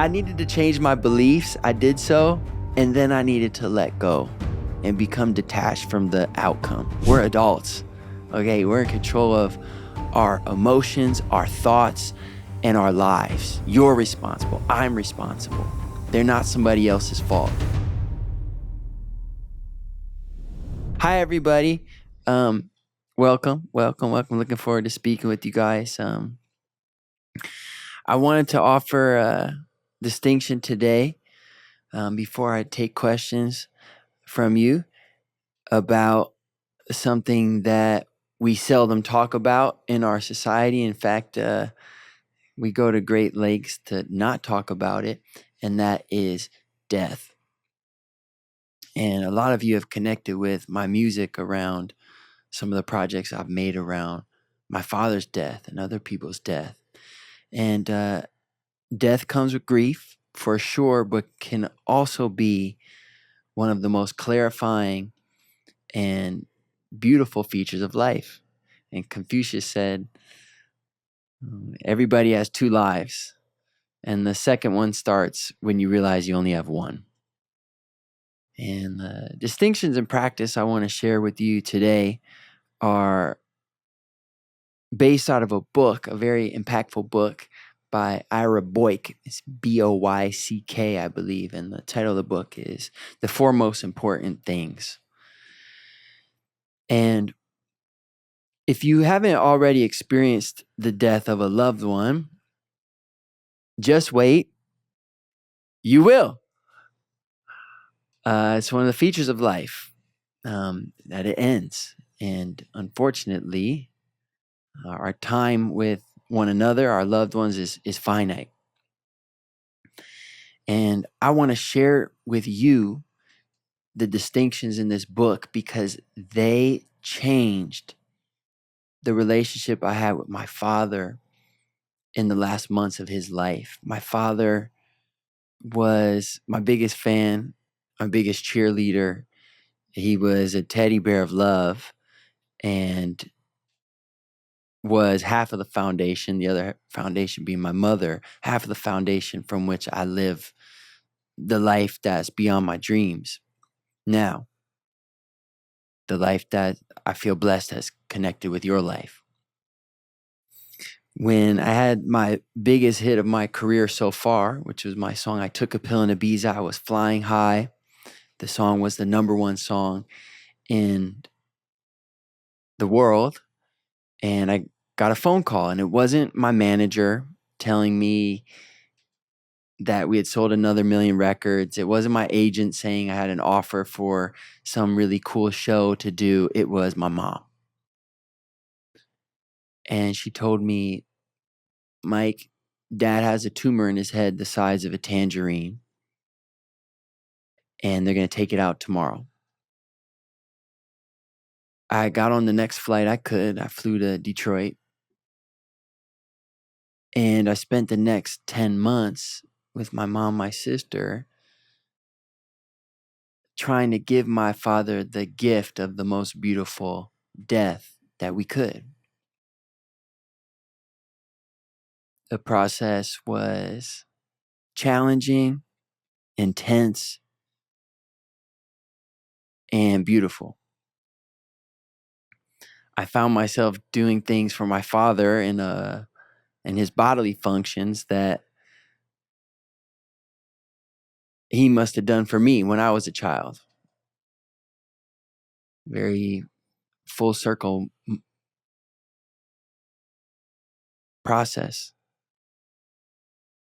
I needed to change my beliefs. I did so. And then I needed to let go and become detached from the outcome. We're adults, okay? We're in control of our emotions, our thoughts, and our lives. You're responsible. I'm responsible. They're not somebody else's fault. Hi, everybody. Welcome. Looking forward to speaking with you guys. I wanted to offer a distinction today before I take questions from you about something that we seldom talk about in our society. In fact, we go to great lengths to not talk about it, and that is death. And a lot of you have connected with my music around some of the projects I've made around my father's death and other people's death. And death comes with grief for sure, but can also be one of the most clarifying and beautiful features of life. And Confucius said, everybody has two lives. And the second one starts when you realize you only have one. And the distinctions in practice I want to share with you today are based out of a book, a very impactful book by Ira Boyk. It's Boyck, I believe. And the title of the book is The Four Most Important Things. And if you haven't already experienced the death of a loved one, just wait. You will. It's one of the features of life that it ends. And unfortunately, our time with one another, our loved ones, is finite. And I want to share with you the distinctions in this book because they changed the relationship I had with my father in the last months of his life. My father was my biggest fan, my biggest cheerleader. He was a teddy bear of love and was half of the foundation, the other foundation being my mother, half of the foundation from which I live the life that's beyond my dreams. Now, the life that I feel blessed has connected with your life. When I had my biggest hit of my career so far, which was my song, I Took a Pill in Ibiza, I was flying high. The song was the number one song in the world. And I got a phone call, and it wasn't my manager telling me that we had sold another 1,000,000 records. It wasn't my agent saying I had an offer for some really cool show to do. It was my mom. And she told me, Mike, Dad has a tumor in his head the size of a tangerine, and they're going to take it out tomorrow. I got on the next flight I could. I flew to Detroit. And I spent the next 10 months with my mom, my sister, trying to give my father the gift of the most beautiful death that we could. The process was challenging, intense, and beautiful. I found myself doing things for my father in his bodily functions that he must have done for me when I was a child. Very full circle process.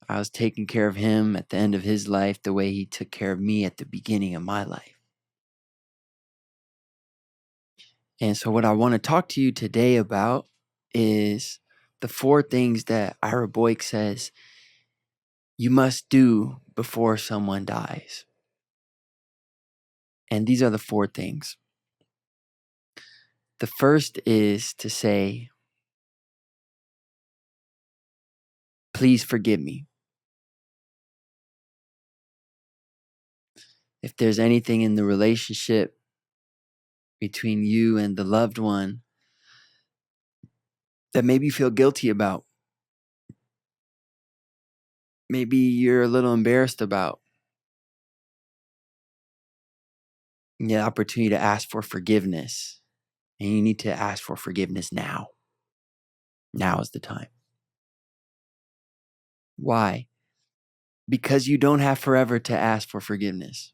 I was taking care of him at the end of his life the way he took care of me at the beginning of my life. And so what I want to talk to you today about is the four things that Ira Boyk says you must do before someone dies. And these are the four things. The first is to say, please forgive me. If there's anything in the relationship between you and the loved one that maybe you feel guilty about, maybe you're a little embarrassed about. You get the opportunity to ask for forgiveness. And you need to ask for forgiveness now. Now is the time. Why? Because you don't have forever to ask for forgiveness.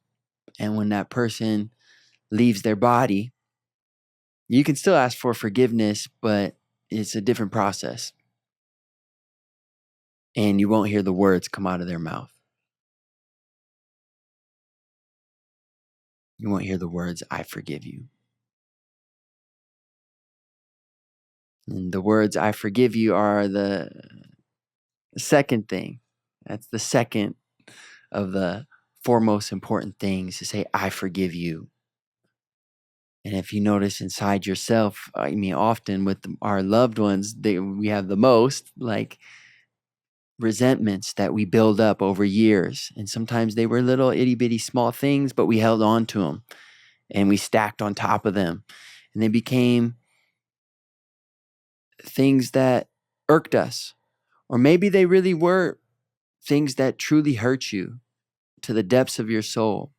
And when that person leaves their body, you can still ask for forgiveness, but it's a different process. And you won't hear the words come out of their mouth. You won't hear the words, I forgive you. And the words, I forgive you, are the second thing. That's the second of the four most important things, to say, I forgive you. And if you notice inside yourself, I mean, often with our loved ones, we have the most like resentments that we build up over years. And sometimes they were little itty bitty small things, but we held on to them and we stacked on top of them. And they became things that irked us. Or maybe they really were things that truly hurt you to the depths of your soul.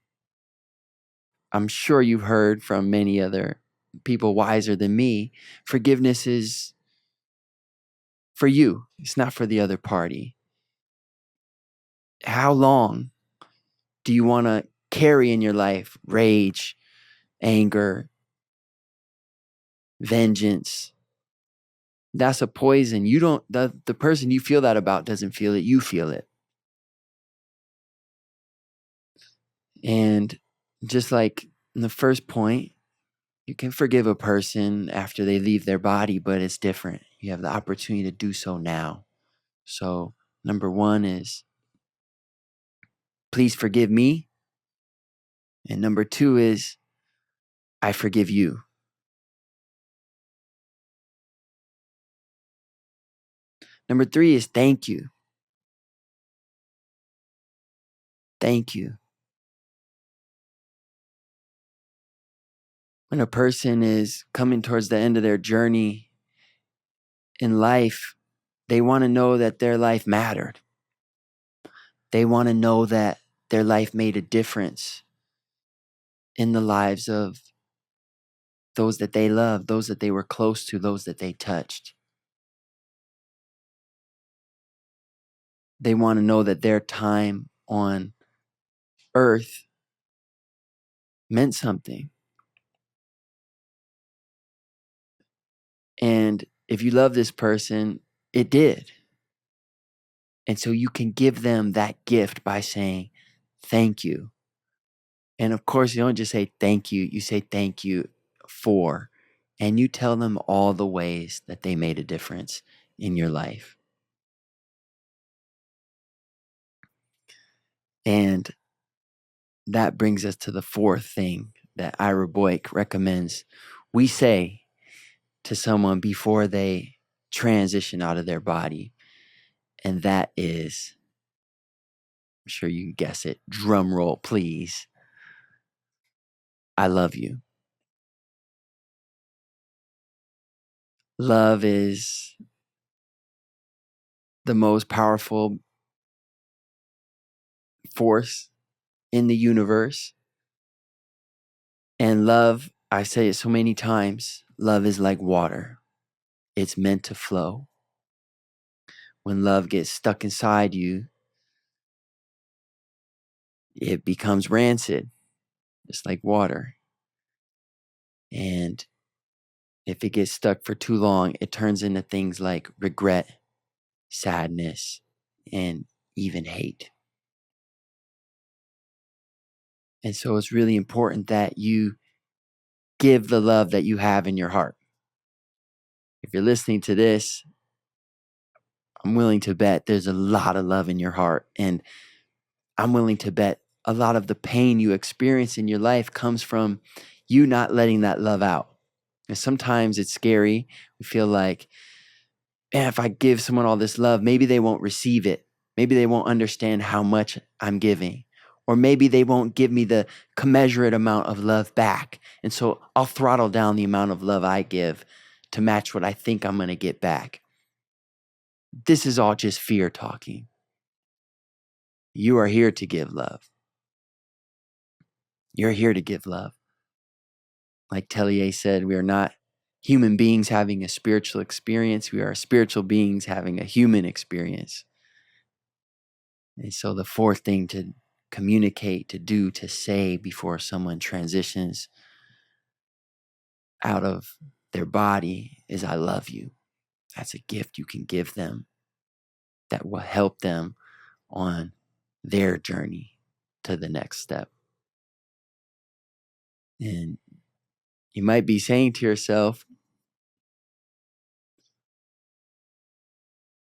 I'm sure you've heard from many other people wiser than me. Forgiveness is for you. It's not for the other party. How long do you want to carry in your life rage, anger, vengeance? That's a poison. You don't, the person you feel that about doesn't feel it. You feel it. And just like in the first point, you can forgive a person after they leave their body, but it's different. You have the opportunity to do so now. So, number one is, please forgive me. And number two is, I forgive you. Number three is, thank you. Thank you. When a person is coming towards the end of their journey in life, they want to know that their life mattered. They want to know that their life made a difference in the lives of those that they loved, those that they were close to, those that they touched. They want to know that their time on earth meant something. And if you love this person, it did. And so you can give them that gift by saying, thank you. And of course, you don't just say thank you say thank you for, and you tell them all the ways that they made a difference in your life. And that brings us to the fourth thing that Ira Boyk recommends we say to someone before they transition out of their body. And that is, I'm sure you can guess it, drum roll, please. I love you. Love is the most powerful force in the universe. And love, I say it so many times, love is like water. It's meant to flow. When love gets stuck inside you, it becomes rancid, just like water. And if it gets stuck for too long, it turns into things like regret, sadness, and even hate. And so it's really important that you give the love that you have in your heart. If you're listening to this, I'm willing to bet there's a lot of love in your heart. And I'm willing to bet a lot of the pain you experience in your life comes from you not letting that love out. And sometimes it's scary. We feel like, man, if I give someone all this love, maybe they won't receive it. Maybe they won't understand how much I'm giving. Or maybe they won't give me the commensurate amount of love back. And so I'll throttle down the amount of love I give to match what I think I'm going to get back. This is all just fear talking. You are here to give love. You're here to give love. Like Tellier said, we are not human beings having a spiritual experience. We are spiritual beings having a human experience. And so the fourth thing to communicate, to do, to say before someone transitions out of their body is, I love you. That's a gift you can give them that will help them on their journey to the next step. And you might be saying to yourself,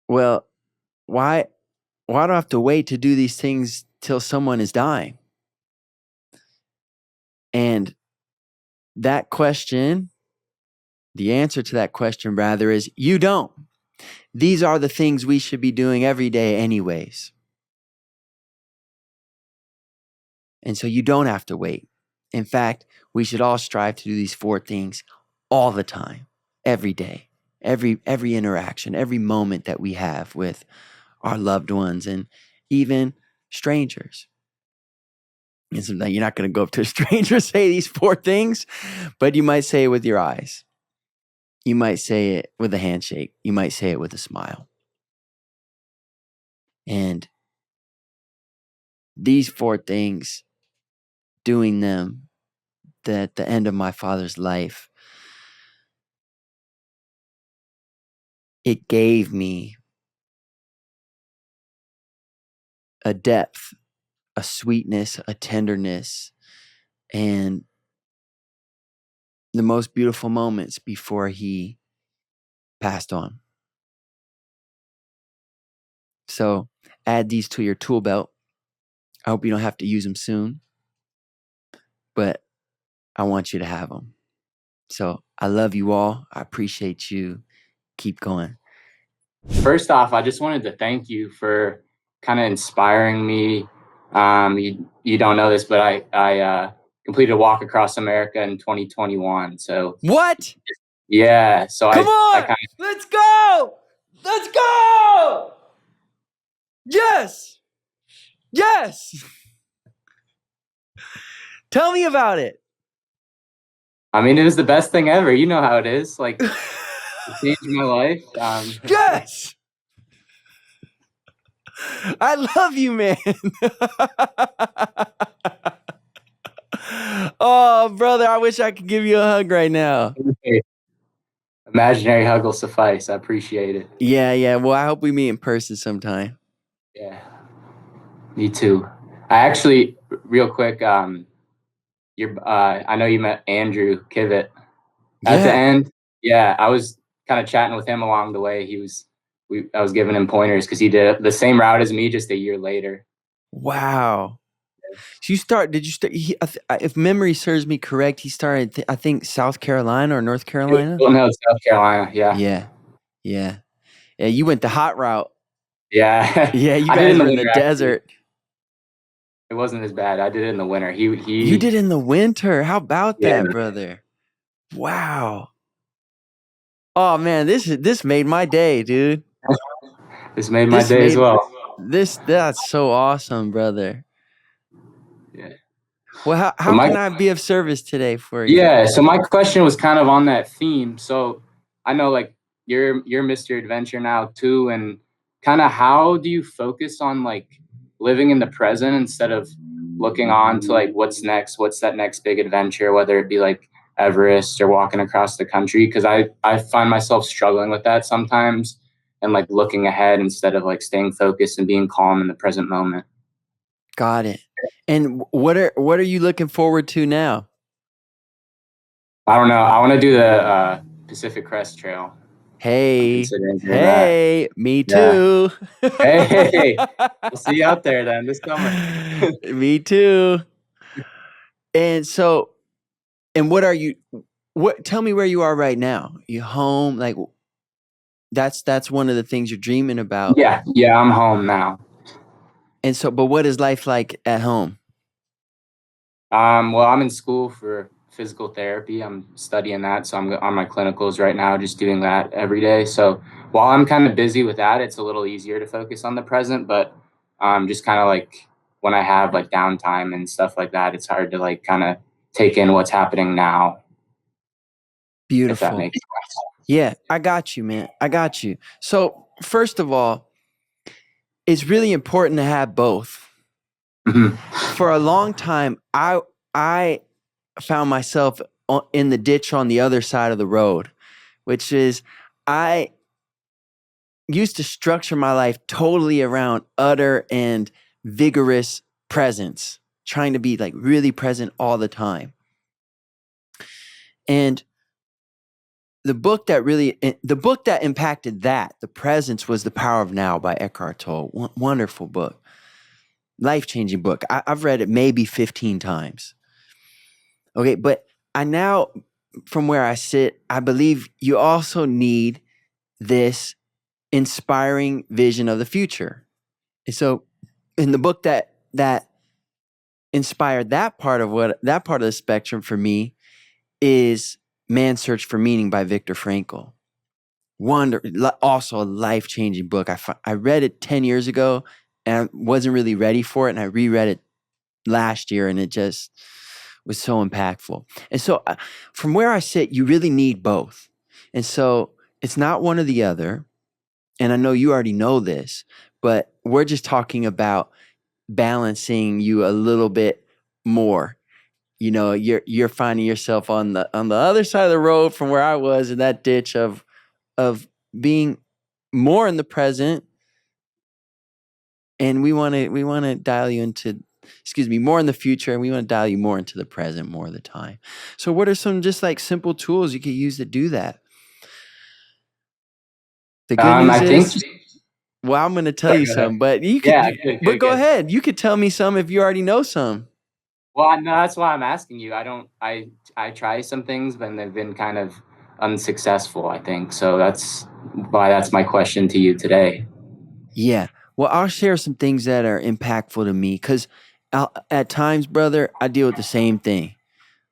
well, why do I have to wait to do these things till someone is dying? And that question, the answer to that question rather, is you don't. These are the things we should be doing every day anyways. And so you don't have to wait. In fact, we should all strive to do these four things all the time, every day, every interaction, every moment that we have with our loved ones and even strangers. And sometimes you're not going to go up to a stranger and say these four things, but you might say it with your eyes. You might say it with a handshake. You might say it with a smile. And these four things, doing them at the end of my father's life, it gave me a depth, a sweetness, a tenderness, and the most beautiful moments before he passed on. So add these to your tool belt. I hope you don't have to use them soon, but I want you to have them. So I love you all. I appreciate you. Keep going. First off, I just wanted to thank you for kind of inspiring me. You don't know this, but I completed a walk across America in 2021. So what? Yeah. So Come on, I kind of, let's go. Let's go. Yes. Yes. Tell me about it. I mean, it was the best thing ever. You know how it is. Like, it changed my life. Yes. I love you, man. Oh, brother, I wish I could give you a hug right now. Imaginary hug will suffice. I appreciate it. Yeah. Well, I hope we meet in person sometime. Yeah. Me too. I actually, real quick, I know you met Andrew Kivett at the Yeah. end. Yeah, I was kind of chatting with him along the way. I was giving him pointers because he did the same route as me, just a year later. Wow. So did you start, if memory serves me correct, he started, I think, South Carolina or North Carolina? Hilton Head, South Carolina. Yeah. Yeah. You went the hot route. Yeah. Yeah, you I did it in guys the were in the winter, actually. desert. It wasn't as bad. I did it in the winter. You did in the winter. How about Yeah. that, brother? Wow. Oh man, this made my day, dude. This made my day as well. That's so awesome, brother. Yeah. Well, how can I be of service today for you? Yeah, so my question was kind of on that theme. So I know, like, you're Mr. Adventure now too, and kind of how do you focus on like living in the present instead of looking on to like what's next, what's that next big adventure, whether it be like Everest or walking across the country? Because I find myself struggling with that sometimes, and like looking ahead instead of like staying focused and being calm in the present moment. Got it. And what are you looking forward to now? I don't know. I want to do the Pacific Crest Trail. I'm considering doing that. Me Yeah. too. Hey, we'll see you out there then this summer. Me too. And so, and tell me where you are right now. You home? Like, that's one of the things you're dreaming about. Yeah, I'm home now. And so, but what is life like at home? Well, I'm in school for physical therapy. I'm studying that, so I'm on my clinicals right now, just doing that every day. So while I'm kind of busy with that, it's a little easier to focus on the present. But Just kind of like when I have like downtime and stuff like that, it's hard to like kind of take in what's happening now, if that Beautiful. makes sense. Yeah, I got you, man. I got you. So, first of all, it's really important to have both. Mhm. For a long time, I found myself in the ditch on the other side of the road, which is I used to structure my life totally around utter and vigorous presence, trying to be like really present all the time. And the book that impacted that, the presence, was The Power of Now by Eckhart Tolle. Wonderful book, life-changing book. I've read it maybe 15 times. Okay, but I now, from where I sit, I believe you also need this inspiring vision of the future. And so in the book that inspired that part of the spectrum for me is Man's Search for Meaning by Viktor Frankl. Also a life-changing book. I read it 10 years ago and I wasn't really ready for it, and I reread it last year and it just was so impactful. And so from where I sit, you really need both. And so it's not one or the other. And I know you already know this, but we're just talking about balancing you a little bit more. You know, you're finding yourself on the other side of the road from where I was, in that ditch of being more in the present, and we want to dial you into, more in the future, and we want to dial you more into the present more of the time. So what are some just like simple tools you could use to do that? The good news I think. is, well, I'm going to tell Sorry, you go ahead. some, but Yeah, good, but good, go good. ahead. You could tell me some if you already know some. Well, no, that's why I'm asking you. I don't. I try some things, but they've been kind of unsuccessful, I think. So that's why that's my question to you today. Yeah. Well, I'll share some things that are impactful to me, because at times, brother, I deal with the same thing.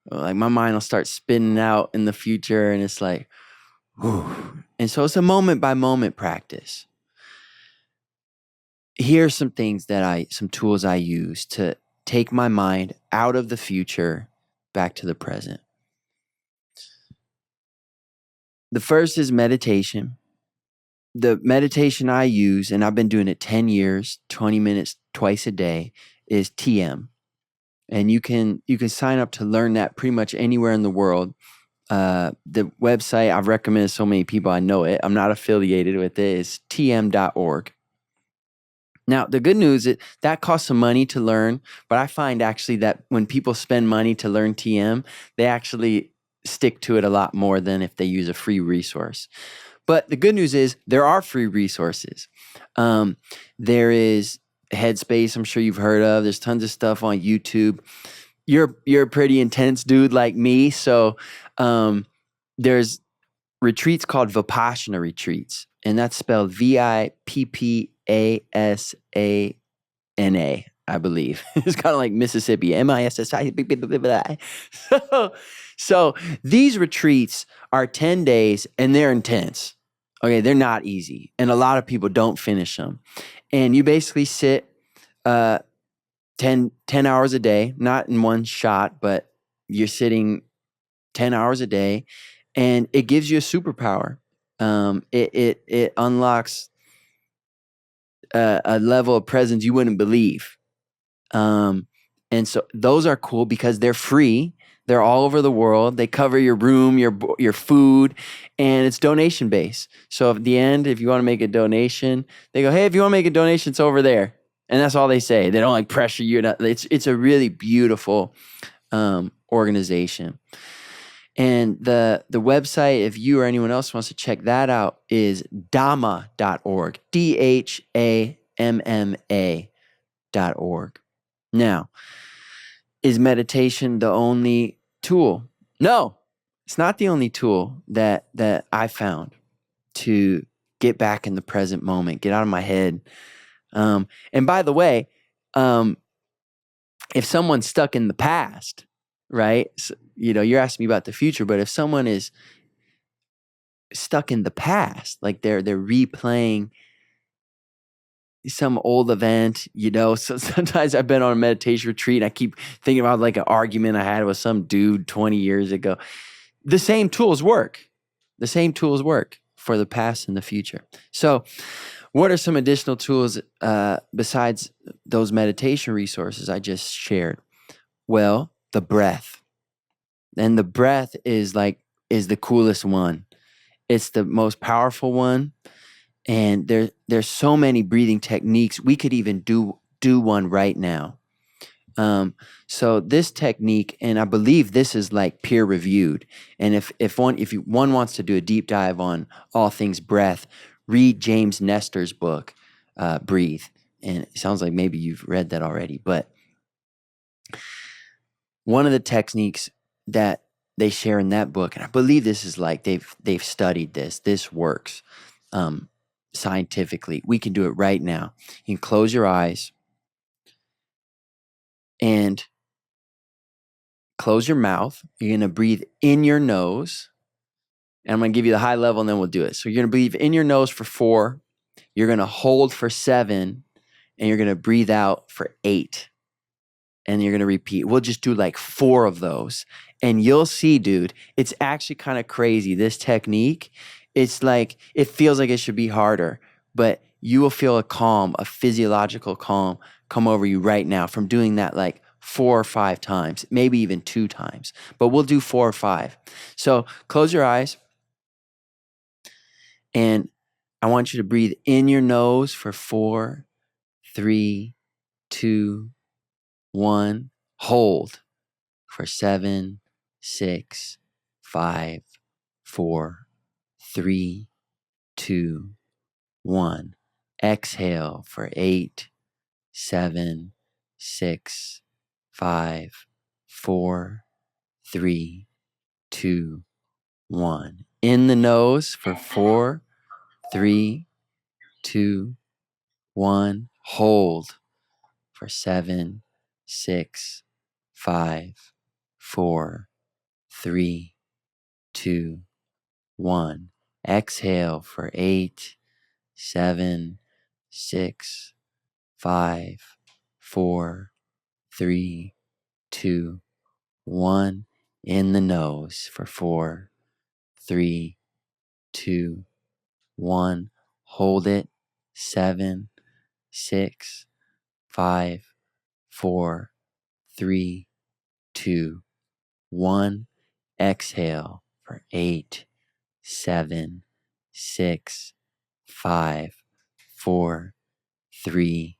Like my mind will start spinning out in the future, and it's like, whew. And so it's a moment by moment practice. Here's some things some tools I use to take my mind out of the future back to the present. The first is meditation. The meditation I use, and I've been doing it 10 years, 20 minutes twice a day, is TM. And you can sign up to learn that pretty much anywhere in the world. The website I've recommended so many people, I know it. I'm not affiliated with it. It's tm.org. Now, the good news is that costs some money to learn, but I find actually that when people spend money to learn TM, they actually stick to it a lot more than if they use a free resource. But the good news is there are free resources. There is Headspace, I'm sure you've heard of. There's tons of stuff on YouTube. You're a pretty intense dude like me, so there's retreats called Vipassana retreats, and that's spelled Vipassana, I believe. It's kind of like Mississippi, MISSI. So these retreats are 10 days and they're intense. Okay, they're not easy, and a lot of people don't finish them. And you basically sit 10 hours a day, not in one shot, but you're sitting 10 hours a day, and it gives you a superpower. It unlocks a level of presence you wouldn't believe. And so those are cool because they're free. They're all over the world. They cover your room, your food, and it's donation based. So at the end, if you want to make a donation, they go, "Hey, if you want to make a donation, it's over there." And that's all they say. They don't like pressure you. It's a really beautiful organization. And the website, if you or anyone else wants to check that out, is dhamma.org. DHAMMA.org. Now, is meditation the only tool? No, it's not the only tool that I found to get back in the present moment, get out of my head. And by the way, if someone's stuck in the past, right? So, you're asking me about the future, but if someone is stuck in the past, like they're replaying some old event, you know. So sometimes I've been on a meditation retreat and I keep thinking about like an argument I had with some dude 20 years ago. The same tools work. The same tools work for the past and the future. So what are some additional tools besides those meditation resources I just shared? Well, the breath. And the breath is the coolest one. It's the most powerful one. And there's so many breathing techniques. We could even do one right now. So this technique, and I believe this is like peer reviewed. And if one wants to do a deep dive on all things breath, read James Nestor's book, Breathe. And it sounds like maybe you've read that already. But one of the techniques that they share in that book, and I believe this is like they've studied this. This works scientifically. We can do it right now. You can close your eyes and close your mouth. You're going to breathe in your nose. And I'm going to give you the high level and then we'll do it. So you're going to breathe in your nose for 4. You're going to hold for 7. And you're going to breathe out for 8. And you're going to repeat. We'll just do like 4 of those. And you'll see, dude, it's actually kind of crazy. This technique, it's like, it feels like it should be harder. But you will feel a calm, a physiological calm come over you right now from doing that like 4 or 5 times, maybe even 2 times. But we'll do 4 or 5. So close your eyes. And I want you to breathe in your nose for 4, 3, 2, 1. Hold for 7, 6, 5, 4, 3, 2, 1. Exhale for 8, 7, 6, 5, 4, 3, 2, 1. In the nose for 4, 3, 2, 1. Hold for 7, 6, 5, 4, 3, 2, 1. Exhale for 8, 7, 6, 5, 4, 3, 2, 1. In the nose for 4, 3, 2, 1. Hold it. 7, 6, 5, 4, 3, 2, 1. Exhale for 8, 7, 6, 5, 4, 3,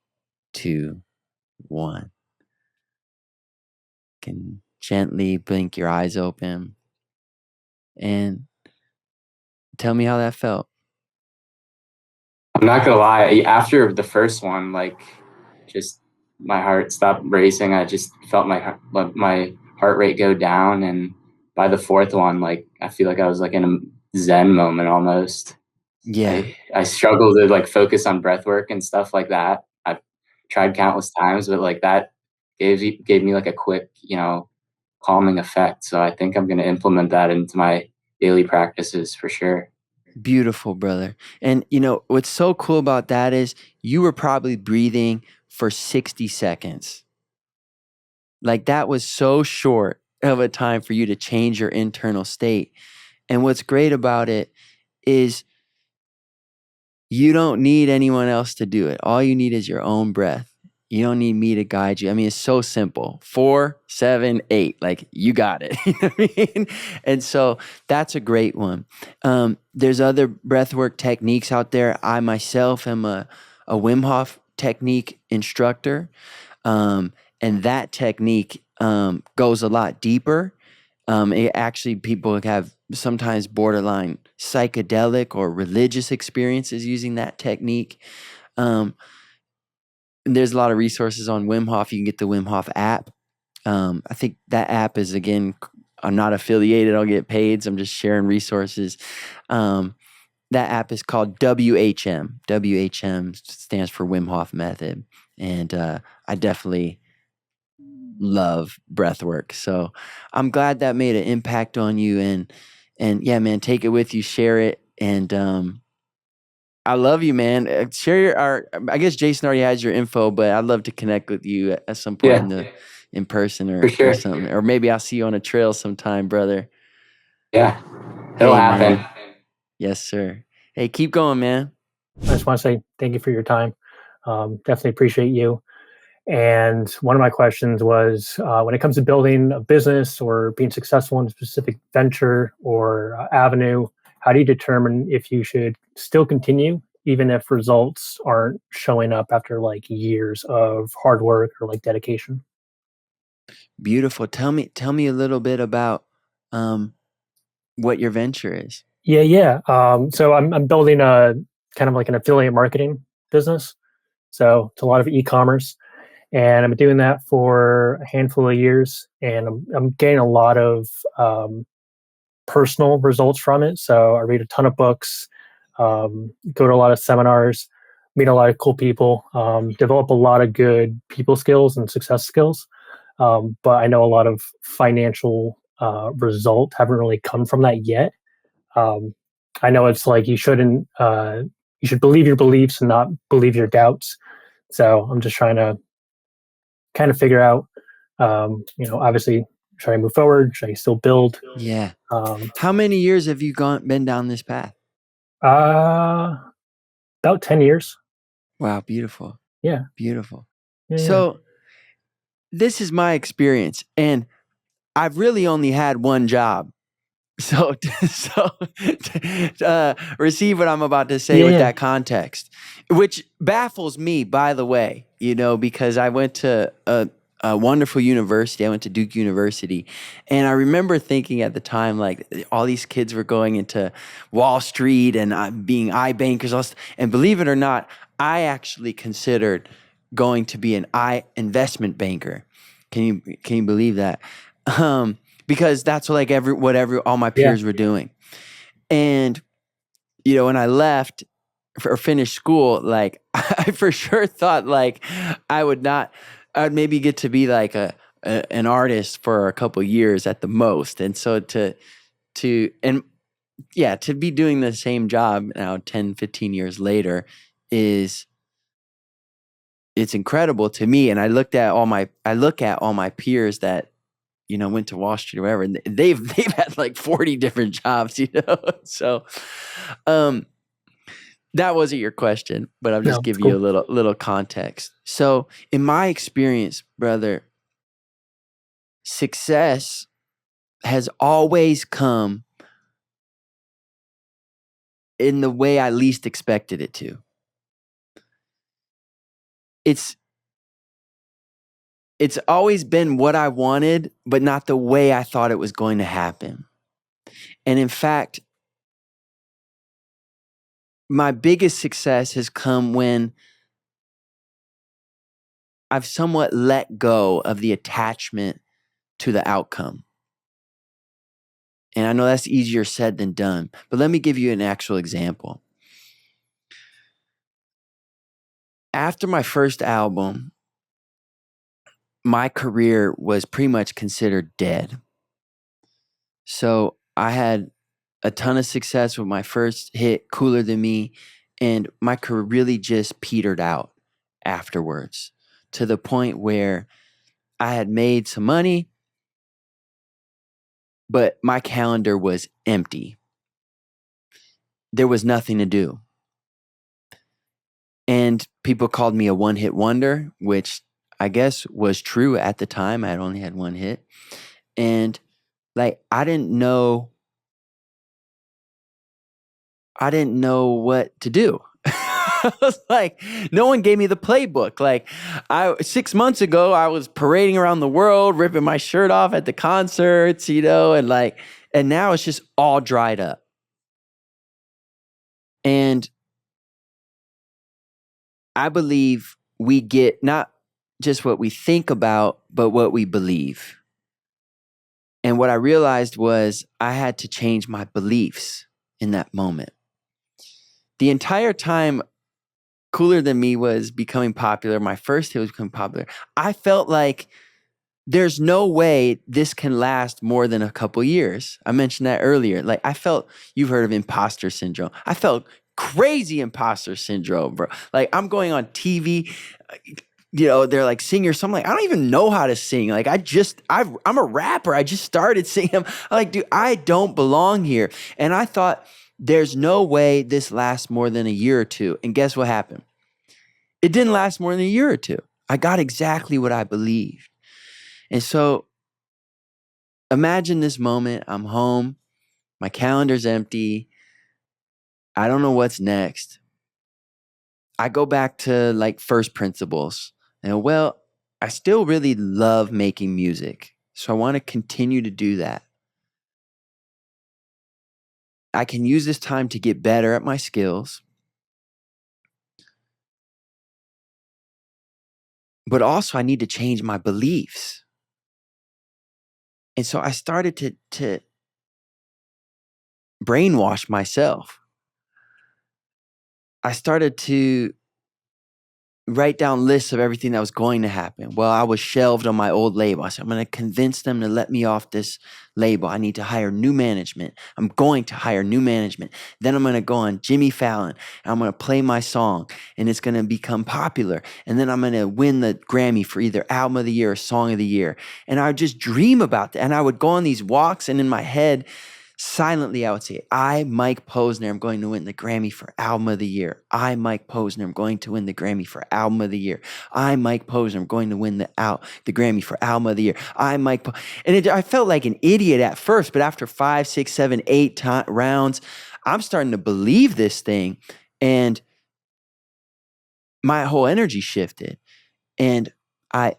2, 1. Can gently blink your eyes open and tell me how that felt. I'm not gonna lie, after the first one, like, just my heart stopped racing. I just felt my heart rate go down, and by the fourth one, like, I feel like I was like in a Zen moment almost. Yeah, I struggle to like focus on breath work and stuff like that. I've tried countless times, but like that gave me like a quick, calming effect. So I think I'm gonna implement that into my daily practices for sure. beautiful, brother. And you know, what's so cool about that is you were probably breathing for 60 seconds. Like that was so short of a time for you to change your internal state. And what's great about it is you don't need anyone else to do it. All you need is your own breath. You don't need me to guide you. I mean, it's so simple. 4, 7, 8. Like you got it. You know what I mean? And so that's a great one. There's other breathwork techniques out there. I myself am a Wim Hof technique instructor. And that technique goes a lot deeper. It actually, people have sometimes borderline psychedelic or religious experiences using that technique. And there's a lot of resources on Wim Hof. You can get the Wim Hof app. I think that app is, again, I'm not affiliated. I'll get paid. So I'm just sharing resources. That app is called WHM. WHM stands for Wim Hof Method. And I definitely love breath work. So I'm glad that made an impact on you, and yeah, man, take it with you, share it. And I love you, man. Share I guess Jason already has your info, but I'd love to connect with you at some point in person for or sure. something. Or maybe I'll see you on a trail sometime, brother. Yeah, it'll Hey, happen. man. Yes, sir. Hey, keep going, man. I just want to say thank you for your time. Definitely appreciate you. And one of my questions was when it comes to building a business or being successful in a specific venture or avenue, how do you determine if you should still continue, even if results aren't showing up after like years of hard work or like dedication? Beautiful. Tell me a little bit about what your venture is. Yeah. So I'm building a kind of like an affiliate marketing business. So it's a lot of e-commerce, and I've been doing that for a handful of years, and I'm getting a lot of personal results from it. So I read a ton of books, go to a lot of seminars, meet a lot of cool people, develop a lot of good people skills and success skills. But I know a lot of financial results haven't really come from that yet. Um, I know it's like you should believe your beliefs and not believe your doubts. So I'm just trying to kind of figure out, obviously, should I move forward? Should I still build? Yeah. Um, How many years have you been down this path? uh, about 10 years. Wow, beautiful. Yeah. Beautiful. Yeah. So this is my experience, and I've really only had one job. So, receive what I'm about to say with Yeah. that context, which baffles me, by the way, because I went to a wonderful university. I went to Duke University, and I remember thinking at the time, like, all these kids were going into Wall Street and being iBankers, and believe it or not, I actually considered going to be an investment banker. Can you believe that? Because that's like all my Yeah. peers were doing. And, when I left or finished school, like I for sure thought like I'd maybe get to be like an artist for a couple years at the most. And so to be doing the same job now 10, 15 years later it's incredible to me. And I look at all my peers that went to Wall Street or whatever, and they've had like 40 different jobs, So, that wasn't your question, but I'm No, just it's giving you cool. a little context. So, in my experience, brother, success has always come in the way I least expected it to. It's always been what I wanted, but not the way I thought it was going to happen. And in fact, my biggest success has come when I've somewhat let go of the attachment to the outcome. And I know that's easier said than done, but let me give you an actual example. After my first album, my career was pretty much considered dead. So I had a ton of success with my first hit, Cooler Than Me, and my career really just petered out afterwards to the point where I had made some money, but my calendar was empty. There was nothing to do. And people called me a one-hit wonder, which I guess was true at the time. I had only had one hit. And like I didn't know what to do. I was like, no one gave me the playbook. Like 6 months ago, I was parading around the world, ripping my shirt off at the concerts, and now it's just all dried up. And I believe we get not just what we think about, but what we believe. And what I realized was I had to change my beliefs in that moment. The entire time Cooler Than Me was becoming popular, my first hit was becoming popular, I felt like there's no way this can last more than a couple years. I mentioned that earlier. Like I felt, you've heard of imposter syndrome. I felt crazy imposter syndrome, bro. Like I'm going on TV, they're like singers. So I'm like, I don't even know how to sing. Like I'm a rapper. I just started singing. I'm like, dude, I don't belong here. And I thought there's no way this lasts more than a year or two. And guess what happened? It didn't last more than a year or two. I got exactly what I believed. And so imagine this moment. I'm home. My calendar's empty. I don't know what's next. I go back to like first principles. And well, I still really love making music. So I want to continue to do that. I can use this time to get better at my skills. But also I need to change my beliefs. And so I started to brainwash myself. I started to write down lists of everything that was going to happen. Well, I was shelved on my old label. I said, I'm going to convince them to let me off this label. I need to hire new management. I'm going to hire new management. Then I'm going to go on Jimmy Fallon and I'm going to play my song and it's going to become popular. And then I'm going to win the Grammy for either album of the year or song of the year. And I would just dream about that. And I would go on these walks and in my head, silently, I would say, I, Mike Posner, am going to win the Grammy for Album of the Year. I, Mike Posner, am going to win the Grammy for Album of the Year. I, Mike Posner, am going to win the Grammy for Album of the Year. I felt like an idiot at first, but after 5, 6, 7, 8 rounds, I'm starting to believe this thing, and my whole energy shifted, and I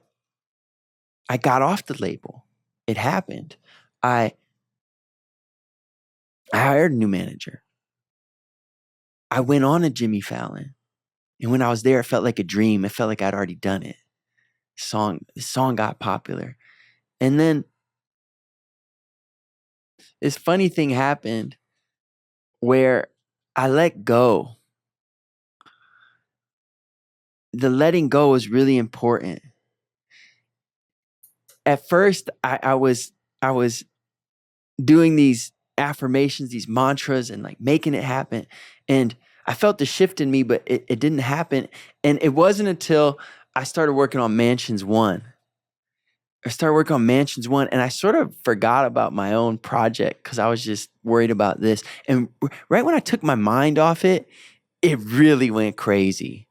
got off the label. It happened. I hired a new manager. I went on to Jimmy Fallon. And when I was there, it felt like a dream. It felt like I'd already done it. The song got popular. And then this funny thing happened where I let go. The letting go was really important. At first, I was doing these affirmations, these mantras, and like making it happen. And I felt the shift in me, but it didn't happen. And it wasn't until I started working on Mansions 1. I started working on Mansions 1 and I sort of forgot about my own project because I was just worried about this. And right when I took my mind off it, it really went crazy.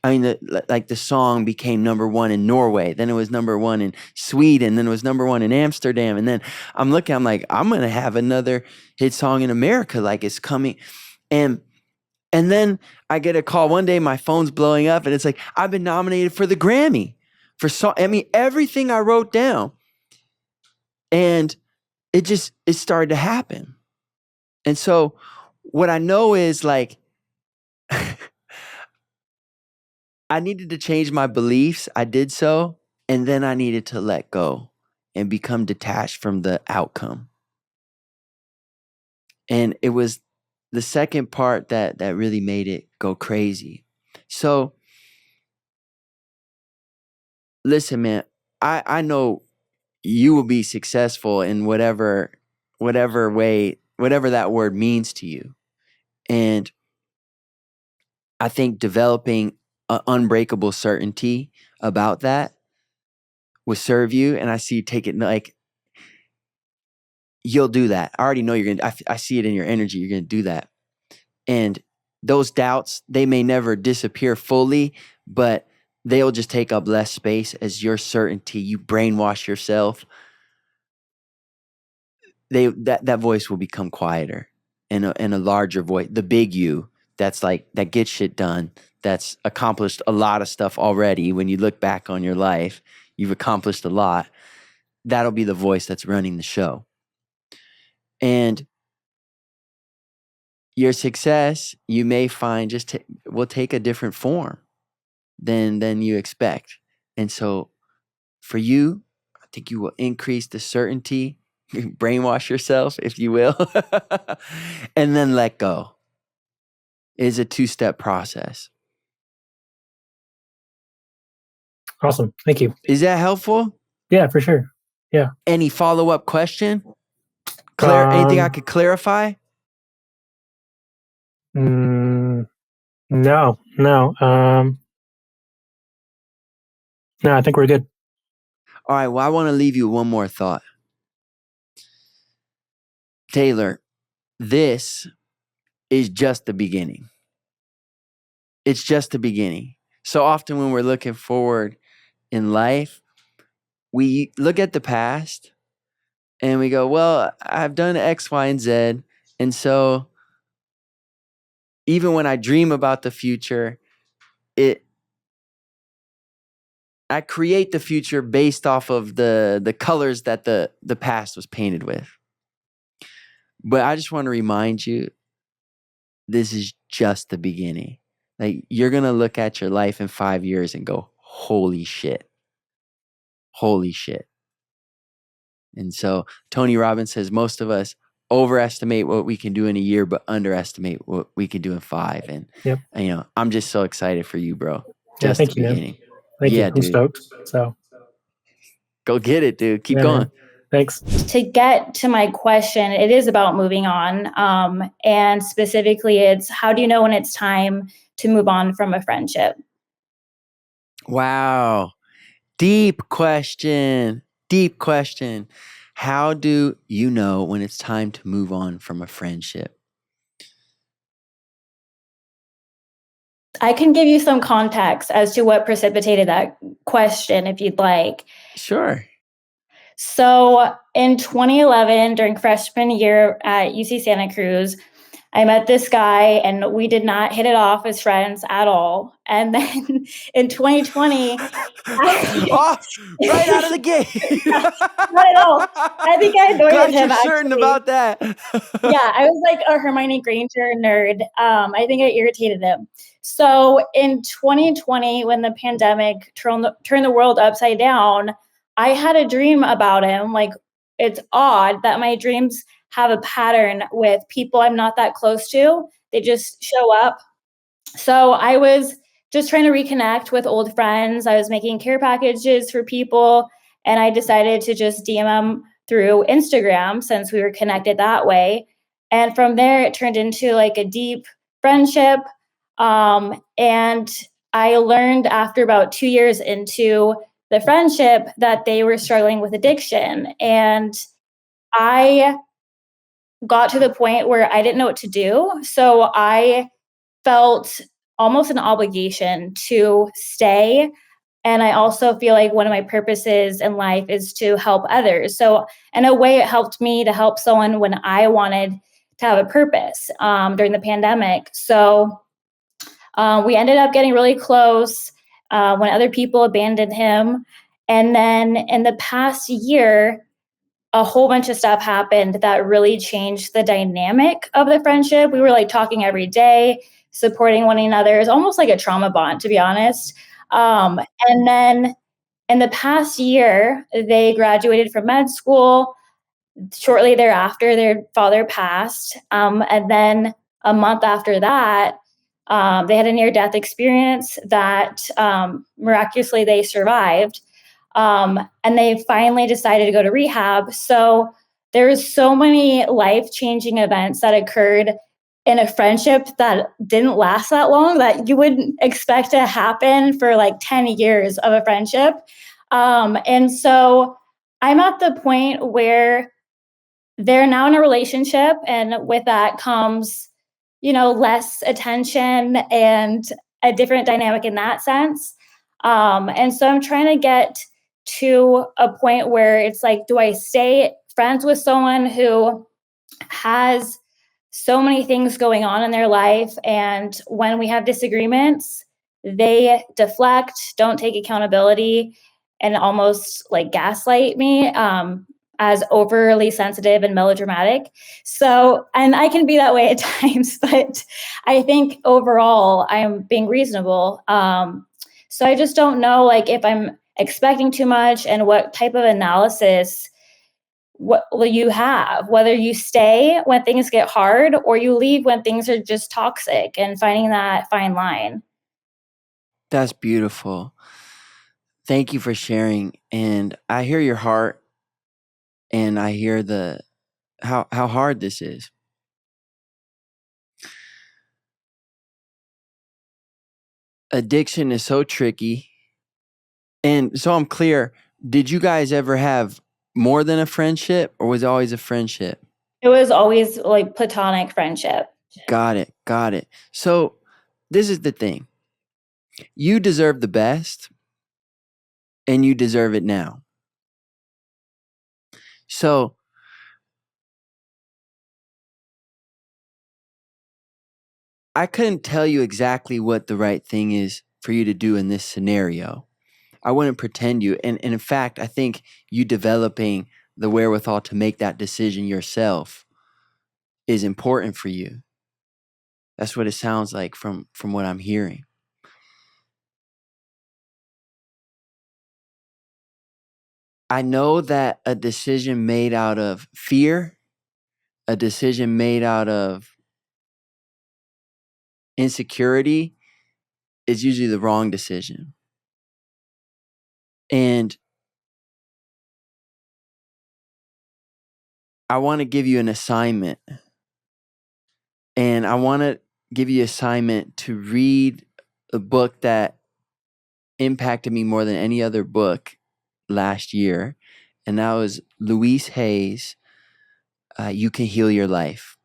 I mean, the song became #1 in Norway. Then it was #1 in Sweden. Then it was #1 in Amsterdam. And then I'm like, I'm going to have another hit song in America. Like it's coming. And then I get a call one day, my phone's blowing up and it's like, I've been nominated for the Grammy for everything I wrote down. And it started to happen. And so what I know is like, I needed to change my beliefs. I did so. And then I needed to let go and become detached from the outcome. And it was the second part that really made it go crazy. So listen, man, I know you will be successful in whatever way, whatever that word means to you. And I think developing an unbreakable certainty about that will serve you. And I see you take it like, you'll do that. I already know you're going to, I see it in your energy. You're going to do that. And those doubts, they may never disappear fully, but they'll just take up less space as your certainty. You brainwash yourself. That voice will become quieter and a larger voice, the big you that's like, that gets shit done, that's accomplished a lot of stuff already. When you look back on your life, you've accomplished a lot. That'll be the voice that's running the show. And your success, you may find will take a different form than you expect. And so for you, I think you will increase the certainty, brainwash yourself, if you will, and then let go. It is a 2-step process. Awesome. Thank you. Is that helpful? Yeah, for sure. Yeah. Any follow-up question? Anything I could clarify? No, No, no. No, I think we're good. All right. Well, I want to leave you one more thought. Taylor, this is just the beginning. It's just the beginning. So often when we're looking forward in life, we look at the past and we go, well, I've done X, Y, and Z. And so even when I dream about the future, I create the future based off of the colors that the past was painted with. But I just want to remind you, this is just the beginning. Like, you're going to look at your life in 5 years and go, holy shit. Holy shit. And so Tony Robbins says most of us overestimate what we can do in a year, but underestimate what we can do in 5. And, Yep. I'm just so excited for you, bro. Yeah, Just thank the you, man. beginning. Thank you. Yeah, I'm dude. stoked. So Go get it, dude. Keep yeah, going. man. Thanks. To get to my question, it is about moving on. And specifically, it's how do you know when it's time to move on from a friendship? Wow. Deep question. Deep question. How do you know when it's time to move on from a friendship? I can give you some context as to what precipitated that question if you'd like. Sure. So in 2011, during freshman year at UC Santa Cruz, I met this guy and we did not hit it off as friends at all. And then in 2020, right out of the gate. not at all. I think I annoyed Glad him, you're certain actually. about that. Yeah, I was like a Hermione Granger nerd. I think I irritated him. So in 2020, when the pandemic turned the world upside down, I had a dream about him. Like, it's odd that my dreams have a pattern with people I'm not that close to. They just show up. So I was just trying to reconnect with old friends. I was making care packages for people, and I decided to just DM them through Instagram since we were connected that way. And from there, it turned into like a deep friendship. And I learned after about 2 years into the friendship that they were struggling with addiction. And I got to the point where I didn't know what to do. So I felt almost an obligation to stay. And I also feel like one of my purposes in life is to help others. So, in a way, it helped me to help someone when I wanted to have a purpose during the pandemic. So, we ended up getting really close when other people abandoned him. And then in the past year, a whole bunch of stuff happened that really changed the dynamic of the friendship. We were like talking every day, supporting one another. It's almost like a trauma bond, to be honest. And then in the past year, they graduated from med school. Shortly thereafter, their father passed. And then a month after that, they had a near death experience that miraculously they survived. And they finally decided to go to rehab. So there's so many life-changing events that occurred in a friendship that didn't last that long that you wouldn't expect to happen for like 10 years of a friendship. And so I'm at the point where they're now in a relationship, and with that comes, less attention and a different dynamic in that sense. And so I'm trying to get to a point where it's like, do I stay friends with someone who has so many things going on in their life, and when we have disagreements, they deflect, don't take accountability, and almost like gaslight me as overly sensitive and melodramatic. So, and I can be that way at times, but I think overall I'm being reasonable. So I just don't know, like, if I'm expecting too much and what type of analysis what will you have, whether you stay when things get hard or you leave when things are just toxic, and finding that fine line. That's beautiful. Thank you for sharing. And I hear your heart, and I hear how hard this is. addiction is so tricky. And so I'm clear, did you guys ever have more than a friendship, or was it always a friendship? It was always like platonic friendship. Got it. So this is the thing. You deserve the best, and you deserve it now. So I couldn't tell you exactly what the right thing is for you to do in this scenario. I wouldn't pretend you. And in fact, I think you developing the wherewithal to make that decision yourself is important for you. That's what it sounds like from what I'm hearing. I know that a decision made out of fear, a decision made out of insecurity is usually the wrong decision. And I want to give you an assignment. And I want to give you an assignment to read a book that impacted me more than any other book last year. And that was Louise Hay's You Can Heal Your Life.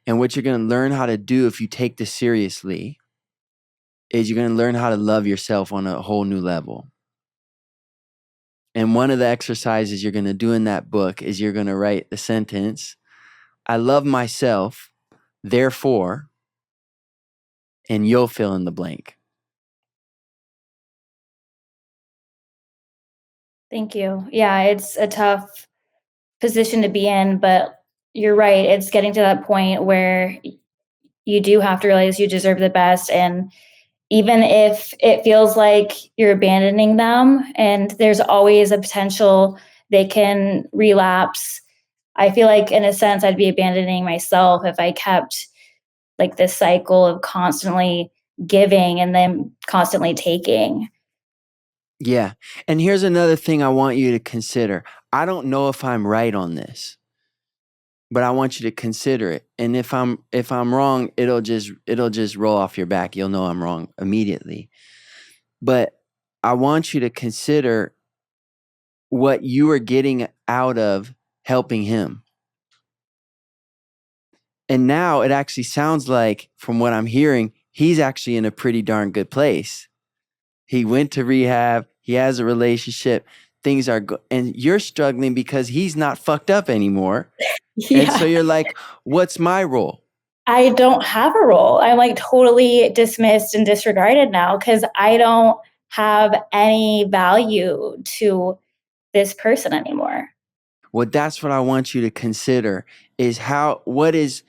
And what you're going to learn how to do if you take this seriously is you're going to learn how to love yourself on a whole new level. And one of the exercises you're going to do in that book is you're going to write the sentence, I love myself, therefore, and you'll fill in the blank. Thank you. Yeah, it's a tough position to be in, but you're right. It's getting to that point where you do have to realize you deserve the best. And even if it feels like you're abandoning them and there's always a potential they can relapse, I feel like in a sense I'd be abandoning myself if I kept like this cycle of constantly giving and then constantly taking. Yeah. And here's another thing I want you to consider. I don't know if I'm right on this, but I want you to consider it. And if I'm wrong, it'll just roll off your back. You'll know I'm wrong immediately. But I want you to consider what you are getting out of helping him. And now it actually sounds like, from what I'm hearing, he's actually in a pretty darn good place. He went to rehab. He has a relationship. Things are good. And you're struggling because he's not fucked up anymore. Yeah. And so you're like, what's my role? I don't have a role. I'm like totally dismissed and disregarded now because I don't have any value to this person anymore. Well, that's what I want you to consider is what is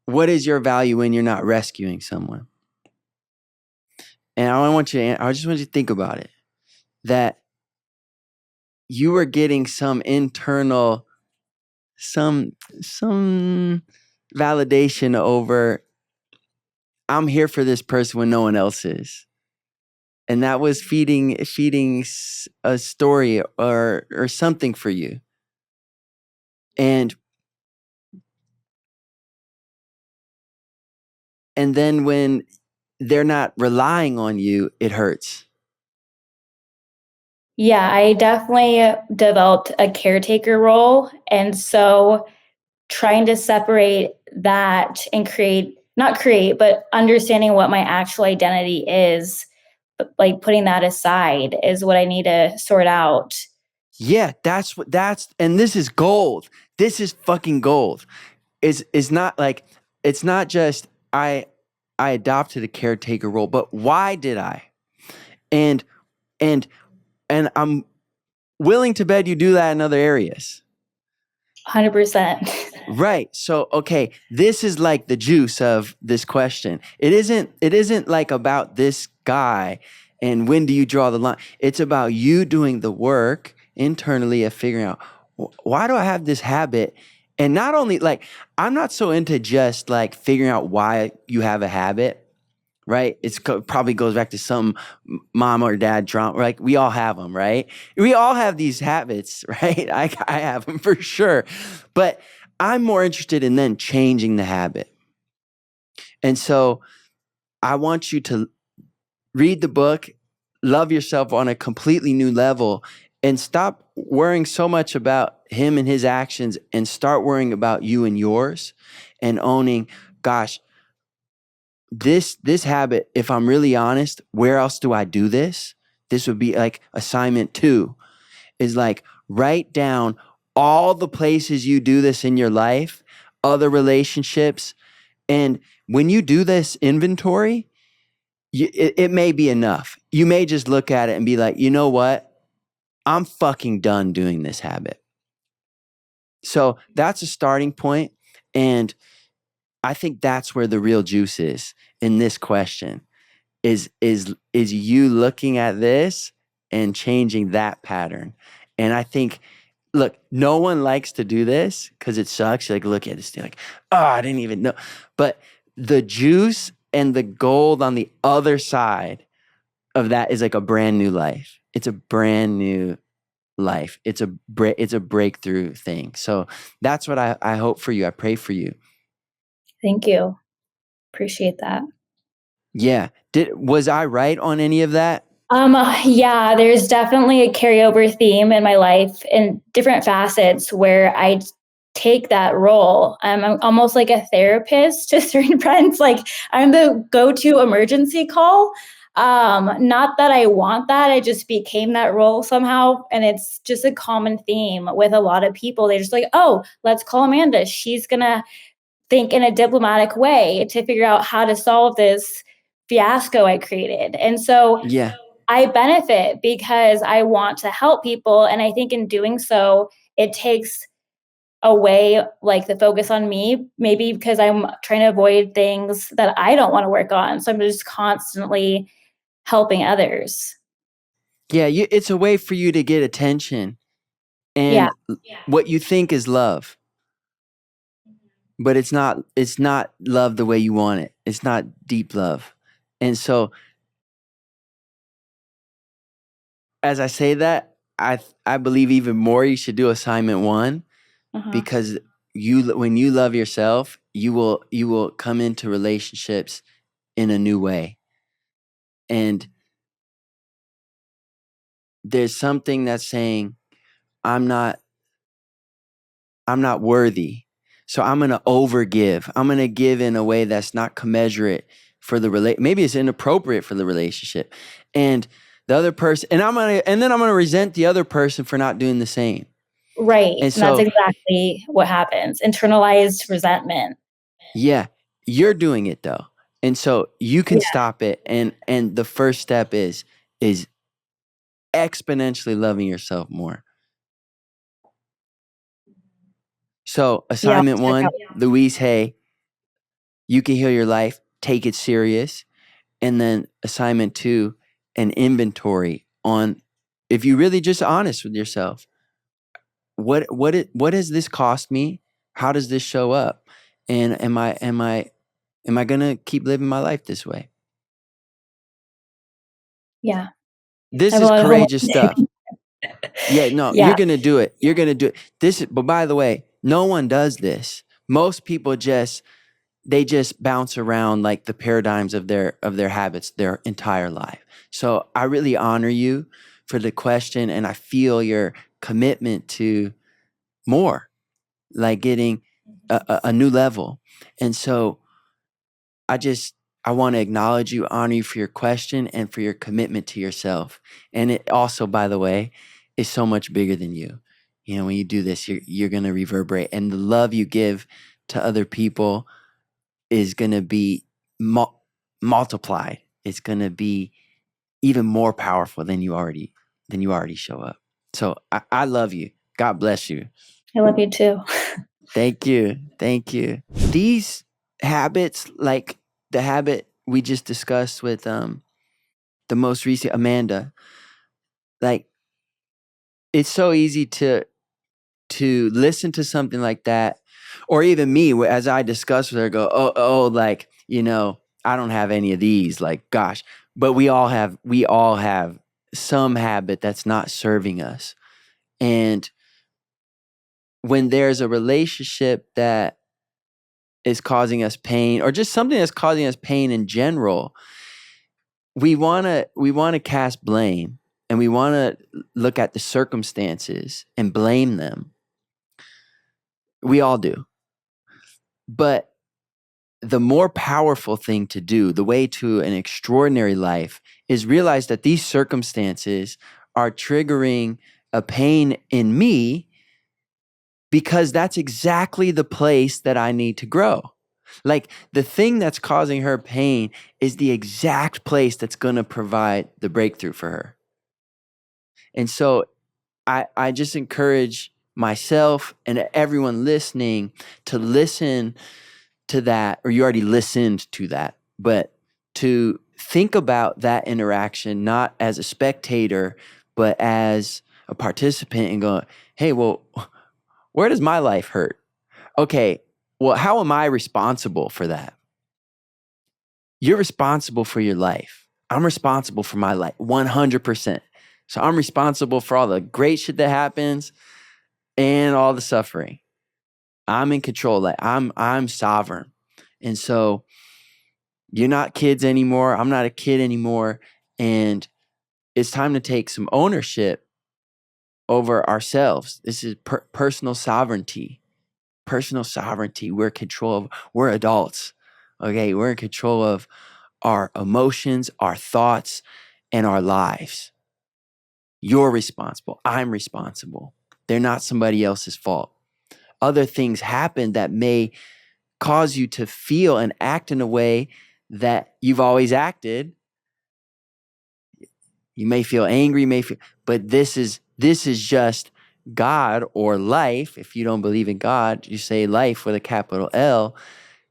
your value when you're not rescuing someone? And I just want you to think about it, that you are getting some internal, some validation over, I'm here for this person when no one else is. And that was feeding a story or something for you. And then when they're not relying on you, it hurts. Yeah, I definitely developed a caretaker role. And so trying to separate that and but understanding what my actual identity is, like putting that aside is what I need to sort out. Yeah, and this is gold. This is fucking gold. It's not like, it's not just I adopted a caretaker role, but why did I? And I'm willing to bet you do that in other areas. 100%. Right. So, okay, this is like the juice of this question. It isn't like about this guy and when do you draw the line. It's about you doing the work internally of figuring out, why do I have this habit? And not only, like, I'm not so into just like figuring out why you have a habit. Right? Probably goes back to some mom or dad trauma. Like, we all have them, right? We all have these habits, right? I have them for sure. But I'm more interested in then changing the habit. And so I want you to read the book, love yourself on a completely new level, and stop worrying so much about him and his actions and start worrying about you and yours and owning, gosh, this habit, if I'm really honest, where else do I do this? This would be like assignment 2 is like write down all the places you do this in your life, other relationships. And when you do this inventory, it may be enough. You may just look at it and be like, you know what? I'm fucking done doing this habit. So that's a starting point. And I think that's where the real juice is in this question is you looking at this and changing that pattern. And I think, look, no one likes to do this because it sucks. You like look at this, you're like, oh, I didn't even know. But the juice and the gold on the other side of that is like a brand new life. It's a brand new life. It's a breakthrough thing. So that's what I hope for you. I pray for you. Thank you. Appreciate that. Yeah. Was I right on any of that? Yeah, there's definitely a carryover theme in my life in different facets where I take that role. I'm almost like a therapist to certain friends. Like I'm the go-to emergency call. Not that I want that. I just became that role somehow. And it's just a common theme with a lot of people. They're just like, oh, let's call Amanda. She's going to think in a diplomatic way to figure out how to solve this fiasco I created. And so Yeah. I benefit because I want to help people. And I think in doing so, it takes away like the focus on me, maybe because I'm trying to avoid things that I don't want to work on. So I'm just constantly helping others. Yeah. It's a way for you to get attention Yeah. and what you think is love, but it's not love the way you want it. It's not deep love. And so as I say that, I believe even more you should do assignment 1 because when you love yourself, you will come into relationships in a new way. And there's something that's saying I'm not worthy. So I'm going to overgive. I'm going to give in a way that's not commensurate for the maybe it's inappropriate for the relationship. And the other person and then I'm going to resent the other person for not doing the same. Right. And And that's so exactly what happens. Internalized resentment. yeah, you're doing it though. And so you can Yeah. stop it and the first step is exponentially loving yourself more. So Yeah. assignment 1, Louise Hay, you can heal your life, take it serious. And then assignment 2, an inventory on if you really just honest with yourself. What does this cost me? How does this show up? And am I gonna keep living my life this way? Yeah. This is courageous stuff. Yeah, no, Yeah. you're gonna do it. You're gonna do it. But by the way, no one does this. Most people just bounce around like the paradigms of their habits their entire life. So I really honor you for the question, and I feel your commitment to more, like getting a new level. And so I want to acknowledge you, honor you for your question and for your commitment to yourself. And it also, by the way, is so much bigger than you. You know, when you do this, you're going to reverberate, and the love you give to other people is going to be multiplied. It's going to be even more powerful than you already show up. So I love you. God bless you. I love you too. Thank you. Thank you. These habits, like the habit we just discussed with the most recent Amanda, like it's so easy to listen to something like that, or even me, as I discuss with her, go, oh, like, you know, I don't have any of these, like, gosh, but we all have some habit that's not serving us. And when there's a relationship that is causing us pain, or just something that's causing us pain in general, we want to cast blame, and we want to look at the circumstances and blame them. We all do. But the more powerful thing to do, the way to an extraordinary life, is realize that these circumstances are triggering a pain in me, because that's exactly the place that I need to grow. Like, the thing that's causing her pain is the exact place that's going to provide the breakthrough for her. And so I just encourage myself and everyone listening to listen to that, or you already listened to that, but to think about that interaction not as a spectator, but as a participant, and go, hey, well, where does my life hurt? Okay, well, how am I responsible for that? You're responsible for your life. I'm responsible for my life, 100%. So I'm responsible for all the great shit that happens and all the suffering. I'm in control. Like, I'm sovereign. And so you're not kids anymore. I'm not a kid anymore. And it's time to take some ownership over ourselves. This is personal sovereignty. Personal sovereignty. We're adults. Okay. We're in control of our emotions, our thoughts, and our lives. You're responsible. I'm responsible. They're not somebody else's fault. Other things happen that may cause you to feel and act in a way that you've always acted. You may feel angry, but this is just God, or life. If you don't believe in God, you say life with a capital L,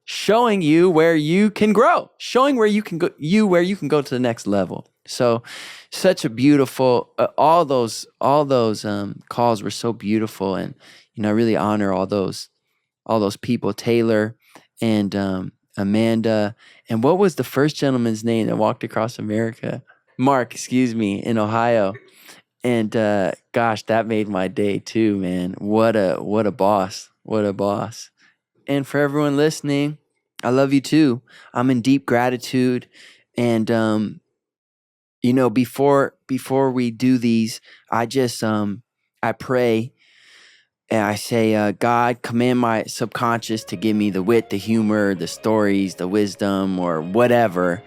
showing you where you can grow, showing where you can go, where you can go to the next level. So, such a beautiful, all those calls were so beautiful, and I really honor all those people, Taylor and Amanda, and what was the first gentleman's name that walked across America? Mark, excuse me, in Ohio. And gosh, that made my day too, man. What a boss. What a boss. And for everyone listening, I love you too. I'm in deep gratitude. And before we do these, I just I pray, and I say, God, command my subconscious to give me the wit, the humor, the stories, the wisdom, or whatever,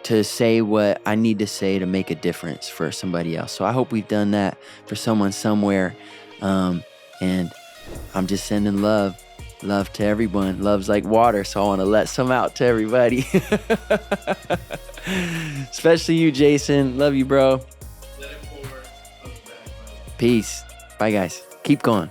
to say what I need to say to make a difference for somebody else. So I hope we've done that for someone somewhere. And I'm just sending love to everyone. Love's like water, so I want to let some out to everybody. Especially you, Jason. Love you, bro. Peace. Bye, guys. Keep going.